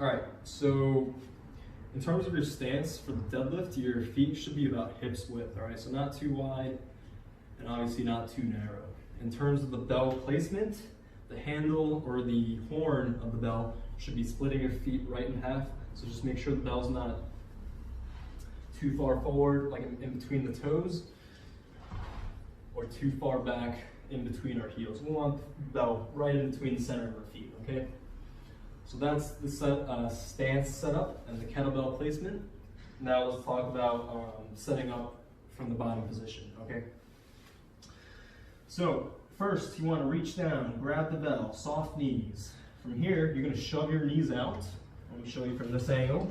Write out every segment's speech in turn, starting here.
All right, so in terms of your stance for the deadlift, your feet should be about hips width, all right? So not too wide and obviously not too narrow. In terms of the bell placement, the handle or the horn of the bell should be splitting your feet right in half. So just make sure the bell's not too far forward, like in between the toes, or too far back in between our heels. We want the bell right in between the center of our feet, okay? So that's the stance setup and the kettlebell placement. Now let's talk about setting up from the bottom position, okay? So first you want to reach down, grab the bell, soft knees. From here, you're going to shove your knees out. Let me show you from this angle.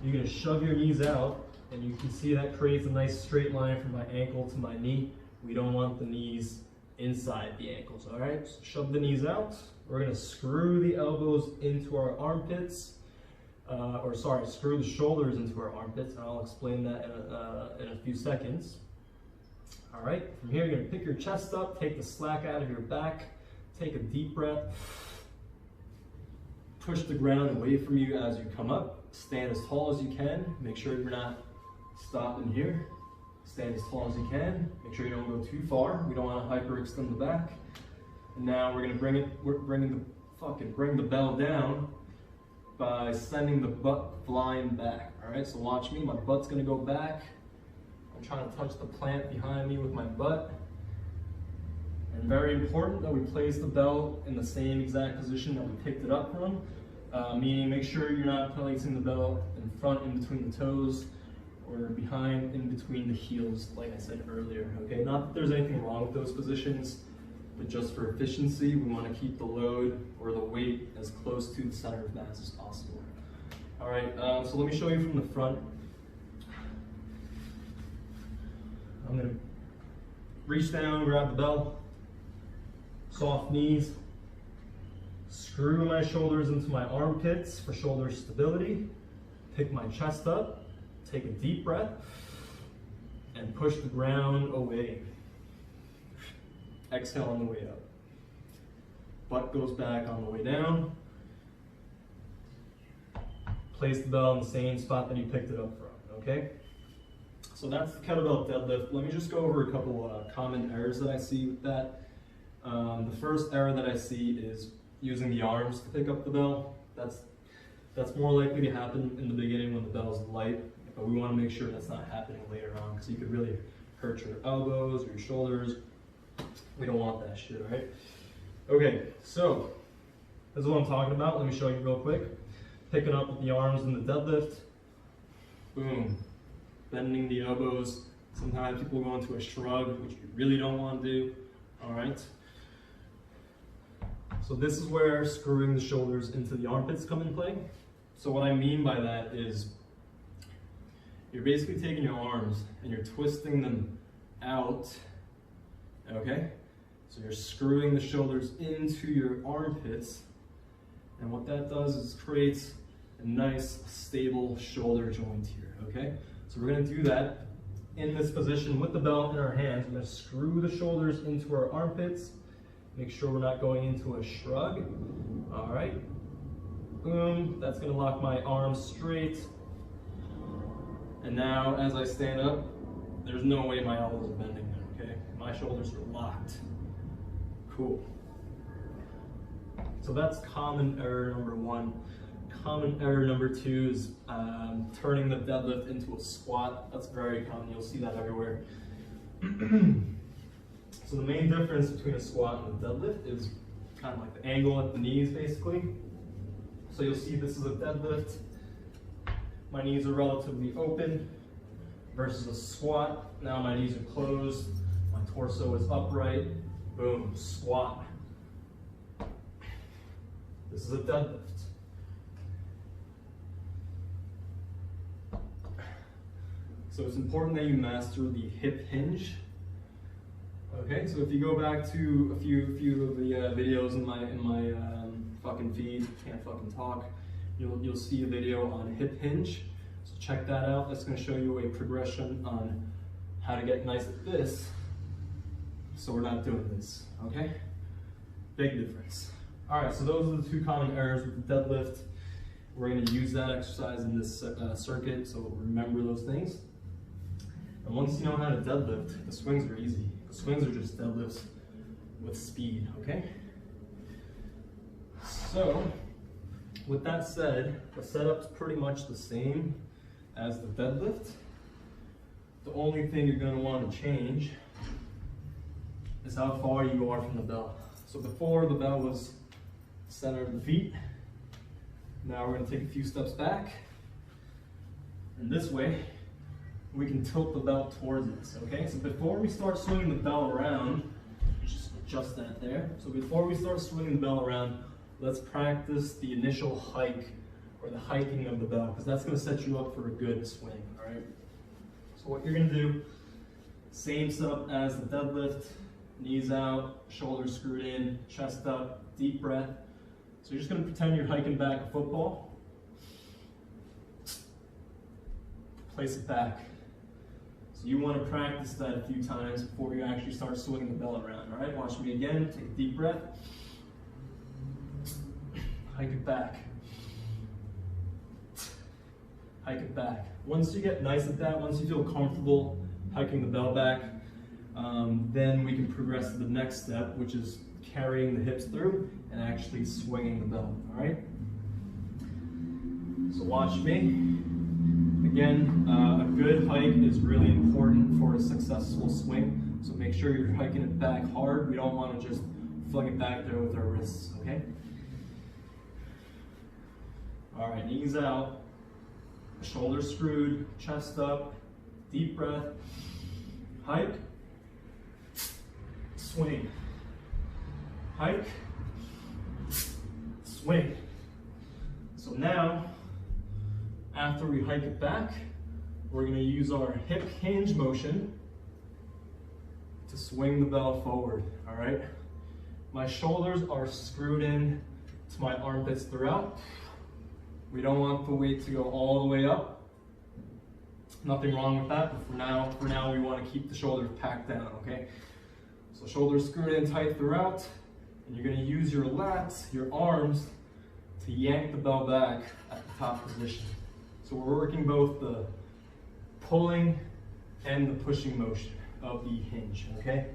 You're going to shove your knees out, and you can see that creates a nice straight line from my ankle to my knee. We don't want the knees inside the ankles, all right? So shove the knees out. We're going to screw the elbows into our armpits, screw the shoulders into our armpits, and I'll explain that in a few seconds. All right, from here, you're going to pick your chest up, take the slack out of your back, take a deep breath, push the ground away from you as you come up, stand as tall as you can, make sure you're not stopping here, stand as tall as you can, make sure you don't go too far, we don't want to hyperextend the back. And now we're going to bring the bell down by sending the butt flying back, all right? So watch me, my butt's going to go back. I'm trying to touch the plant behind me with my butt. And very important that we place the bell in the same exact position that we picked it up from, meaning make sure you're not placing the bell in front in between the toes or behind in between the heels, like I said earlier, okay? Not that there's anything wrong with those positions, but just for efficiency, we want to keep the load or the weight as close to the center of mass as possible. All right, so let me show you from the front. I'm going to reach down, grab the bell, soft knees, screw my shoulders into my armpits for shoulder stability, pick my chest up, take a deep breath, and push the ground away. Exhale on the way up. Butt goes back on the way down. Place the bell in the same spot that you picked it up from, okay? So that's the kettlebell deadlift. Let me just go over a couple common errors that I see with that. The first error that I see is using the arms to pick up the bell. That's more likely to happen in the beginning when the bell's light, but we want to make sure that's not happening later on because you could really hurt your elbows or your shoulders. We don't want that shit, right? Okay, so this is what I'm talking about. Let me show you real quick. Picking up with the arms in the deadlift. Boom. Bending the elbows. Sometimes people go into a shrug, which you really don't want to do. All right. So this is where screwing the shoulders into the armpits come in play. So what I mean by that is you're basically taking your arms and you're twisting them out. Okay? So you're screwing the shoulders into your armpits, and what that does is creates a nice stable shoulder joint here, okay? So we're gonna do that in this position with the bell in our hands. We're gonna screw the shoulders into our armpits, make sure we're not going into a shrug. All right, boom, that's gonna lock my arms straight. And now as I stand up, there's no way my elbows are bending there, okay? My shoulders are locked. Cool. So that's common error number one. Common error number two is turning the deadlift into a squat. That's very common. You'll see that everywhere. So the main difference between a squat and a deadlift is kind of like the angle at the knees, basically. So you'll see this is a deadlift. My knees are relatively open versus a squat. Now my knees are closed. My torso is upright. Boom, squat. This is a deadlift. So it's important that you master the hip hinge. Okay, so if you go back to a few of the videos in my fucking feed, can't fucking talk, you'll see a video on hip hinge. So check that out. That's going to show you a progression on how to get nice at this, so we're not doing this. Okay, big difference. All right, so those are the two common errors with the deadlift. We're going to use that exercise in this circuit, so remember those things. And once you know how to deadlift, the swings are easy. The swings are just deadlifts with speed, okay? So, with that said, the setup's pretty much the same as the deadlift. The only thing you're going to want to change is how far you are from the bell. So before, the bell was center of the feet. Now we're going to take a few steps back. And this way, we can tilt the bell towards us, okay? So before we start swinging the bell around, just adjust that there. So before we start swinging the bell around, let's practice the initial hike, or the hiking of the bell, because that's going to set you up for a good swing, all right? So what you're going to do, same setup as the deadlift, knees out, shoulders screwed in, chest up, deep breath. So you're just going to pretend you're hiking back a football. Place it back. So you want to practice that a few times before you actually start swinging the bell around, all right? Watch me again, take a deep breath. Hike it back. Hike it back. Once you get nice at that, once you feel comfortable hiking the bell back, then we can progress to the next step, which is carrying the hips through and actually swinging the bell, all right? So watch me. Again, a good hike is really important for a successful swing, so make sure you're hiking it back hard. We don't want to just fling it back there with our wrists, okay? All right, knees out, shoulders screwed, chest up, deep breath, hike, swing, hike, swing. So now, after we hike it back, we're going to use our hip hinge motion to swing the bell forward, all right? My shoulders are screwed in to my armpits throughout. We don't want the weight to go all the way up. Nothing wrong with that, but for now we want to keep the shoulders packed down, okay? So shoulders screwed in tight throughout, and you're going to use your lats, your arms, to yank the bell back at the top position. So we're working both the pulling and the pushing motion of the hinge, okay?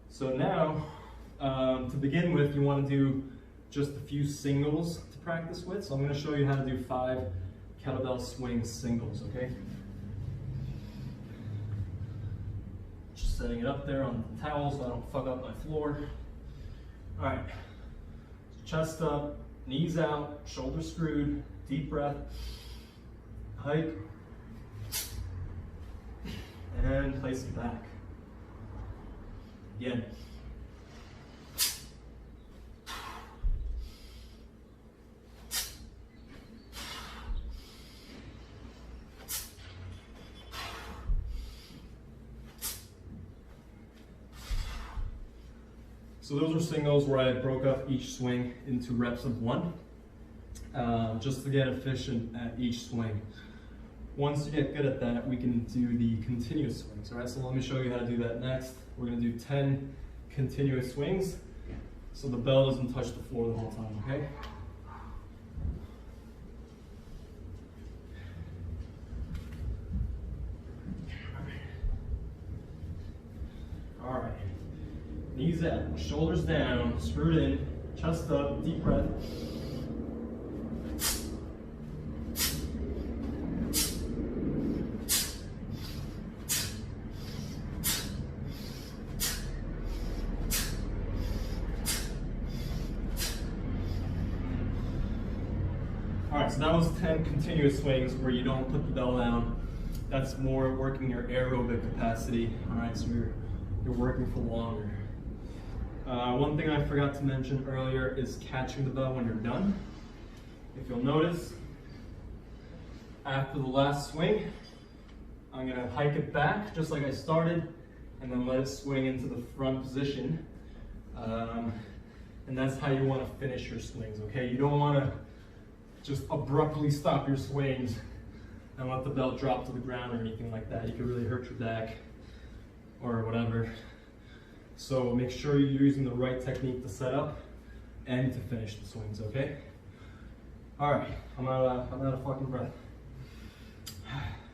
So now, to begin with, you want to do just a few singles to practice with. So I'm going to show you how to do 5 kettlebell swing singles, okay? Just setting it up there on the towel so I don't fuck up my floor. All right, chest up, knees out, shoulders screwed, deep breath, hike, and place it back. Again. So those are singles where I broke up each swing into reps of 1, just to get efficient at each swing. Once you get good at that, we can do the continuous swings, all right? So let me show you how to do that next. We're gonna do 10 continuous swings, so the bell doesn't touch the floor the whole time, okay? All right. Knees out, shoulders down, screwed in, chest up, deep breath. All right, so that was 10 continuous swings where you don't put the bell down. That's more working your aerobic capacity. All right, so you're working for longer. One thing I forgot to mention earlier is catching the bell when you're done. If you'll notice, after the last swing, I'm gonna hike it back just like I started, and then let it swing into the front position. And that's how you wanna finish your swings, okay? You don't wanna just abruptly stop your swings and let the bell drop to the ground or anything like that. You could really hurt your back or whatever. So make sure you're using the right technique to set up and to finish the swings, okay? All right, I'm out of fucking breath.